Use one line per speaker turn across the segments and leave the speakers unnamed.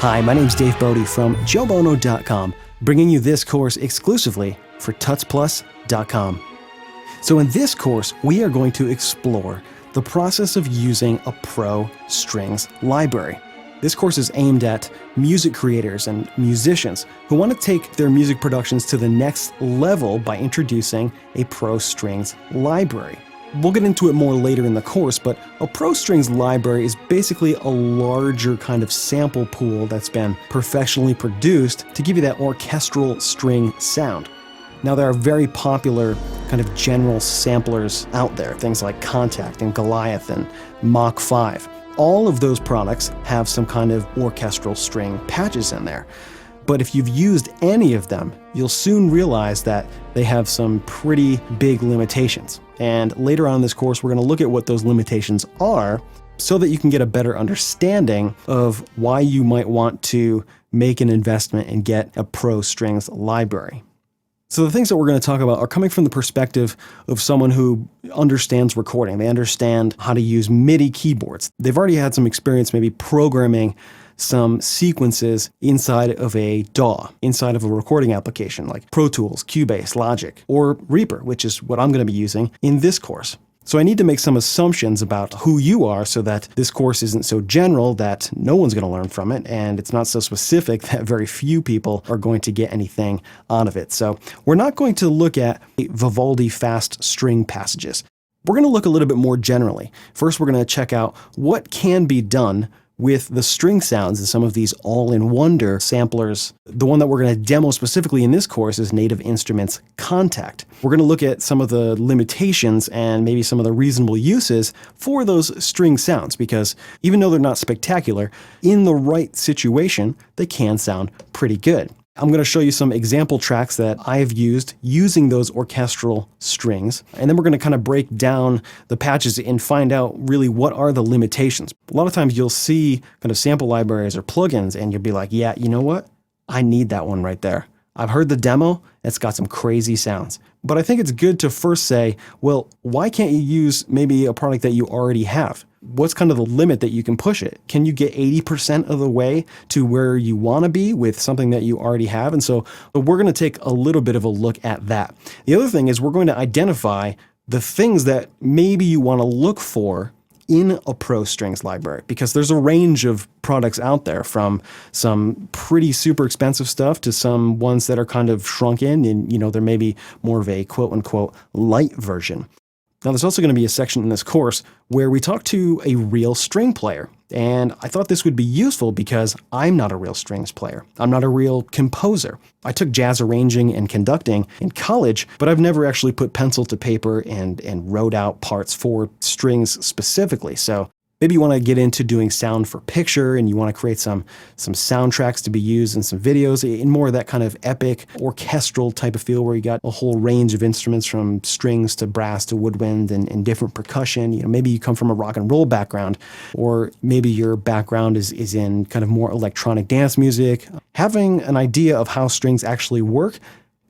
Hi, my name's Dave Bodie from JoeBono.com, bringing you this course exclusively for TutsPlus.com. So in this course, we are going to explore the process of using a Pro Strings library. This course is aimed at music creators and musicians who want to take their music productions to the next level by introducing a Pro Strings library. We'll get into it more later in the course, but a Pro Strings library is basically a larger kind of sample pool that's been professionally produced to give you that orchestral string sound. Now, there are very popular kind of general samplers out there, things like Kontakt and Goliath and Mach 5. All of those products have some kind of orchestral string patches in there. But if you've used any of them, you'll soon realize that they have some pretty big limitations. And later on in this course, we're going to look at what those limitations are so that you can get a better understanding of why you might want to make an investment and get a Pro Strings library. So the things that we're going to talk about are coming from the perspective of someone who understands recording. They understand how to use MIDI keyboards. They've already had some experience maybe programming some sequences inside of a DAW, inside of a recording application like Pro Tools, Cubase, Logic, or Reaper, which is what I'm going to be using in this course. So I need to make some assumptions about who you are so that this course isn't so general that no one's going to learn from it, and it's not so specific that very few people are going to get anything out of it. So we're not going to look at Vivaldi fast string passages. We're going to look a little bit more generally. First, we're going to check out what can be done with the string sounds and some of these all-in-wonder samplers. The one that we're going to demo specifically in this course is Native Instruments Kontakt. We're going to look at some of the limitations and maybe some of the reasonable uses for those string sounds, because even though they're not spectacular, in the right situation, they can sound pretty good. I'm going to show you some example tracks that I've used using those orchestral strings, and then we're going to kind of break down the patches and find out really what are the limitations. A lot of times you'll see kind of sample libraries or plugins and you'll be like, yeah, you know what? I need that one right there. I've heard the demo, it's got some crazy sounds. But I think it's good to first say, well, why can't you use maybe a product that you already have? What's kind of the limit that you can push it? Can you get 80% of the way to where you want to be with something that you already have? And so we're going to take a little bit of a look at that. The other thing is we're going to identify the things that maybe you want to look for in a Pro Strings library, because there's a range of products out there, from some pretty super expensive stuff to some ones that are kind of shrunk in and, there may be more of a quote unquote light version. Now, there's also going to be a section in this course where we talk to a real string player. And I thought this would be useful because I'm not a real strings player. I'm not a real composer. I took jazz arranging and conducting in college, but I've never actually put pencil to paper and wrote out parts for strings specifically. So maybe you want to get into doing sound for picture and you want to create some soundtracks to be used in some videos in more of that kind of epic orchestral type of feel where you got a whole range of instruments from strings to brass to woodwind and different percussion. Maybe you come from a rock and roll background, or maybe your background is in kind of more electronic dance music. Having an idea of how strings actually work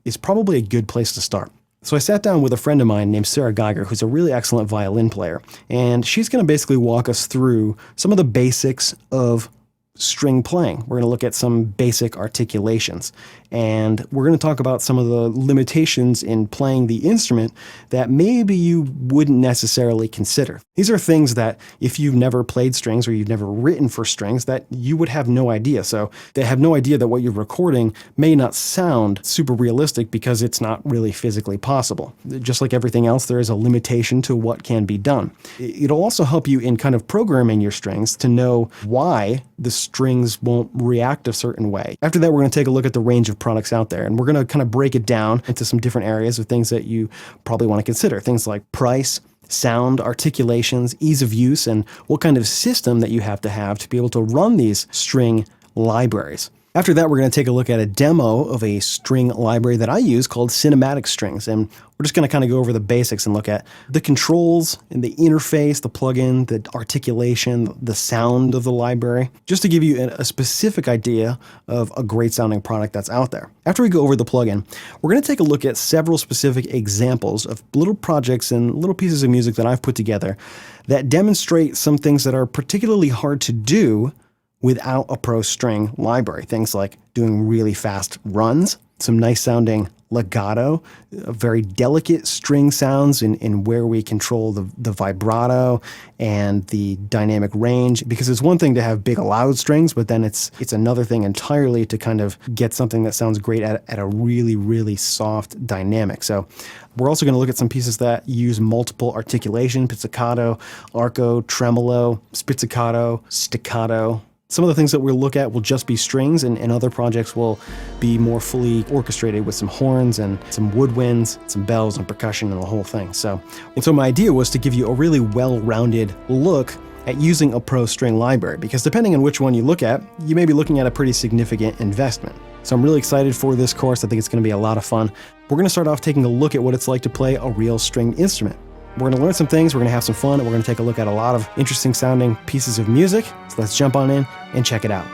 is probably a good place to start. So I sat down with a friend of mine named Sarah Geiger, who's a really excellent violin player, and she's going to basically walk us through some of the basics of string playing. We're going to look at some basic articulations, and we're going to talk about some of the limitations in playing the instrument that maybe you wouldn't necessarily consider. These are things that if you've never played strings or you've never written for strings, that you would have no idea. So they have no idea that what you're recording may not sound super realistic because it's not really physically possible. Just like everything else, there is a limitation to what can be done. It'll also help you in kind of programming your strings to know why the strings won't react a certain way. After that, we're going to take a look at the range of products out there, and we're going to kind of break it down into some different areas of things that you probably want to consider. Things like price, sound, articulations, ease of use, and what kind of system that you have to be able to run these string libraries. After that, we're going to take a look at a demo of a string library that I use called Cinematic Strings, and we're just going to kind of go over the basics and look at the controls and the interface, the plugin, the articulation, the sound of the library, just to give you a specific idea of a great sounding product that's out there. After we go over the plugin, we're going to take a look at several specific examples of little projects and little pieces of music that I've put together that demonstrate some things that are particularly hard to do without a Pro String library. Things like doing really fast runs, some nice sounding legato, very delicate string sounds in where we control the vibrato and the dynamic range. Because it's one thing to have big loud strings, but then it's another thing entirely to kind of get something that sounds great at a really, really soft dynamic. So we're also going to look at some pieces that use multiple articulation: pizzicato, arco, tremolo, spizzicato, staccato. Some of the things that we'll look at will just be strings, and other projects will be more fully orchestrated with some horns and some woodwinds, some bells and percussion and the whole thing. So my idea was to give you a really well-rounded look at using a Pro String library, because depending on which one you look at, you may be looking at a pretty significant investment. So I'm really excited for this course. I think it's going to be a lot of fun. We're going to start off taking a look at what it's like to play a real stringed instrument. We're going to learn some things, we're going to have some fun, and we're going to take a look at a lot of interesting sounding pieces of music. So let's jump on in and check it out.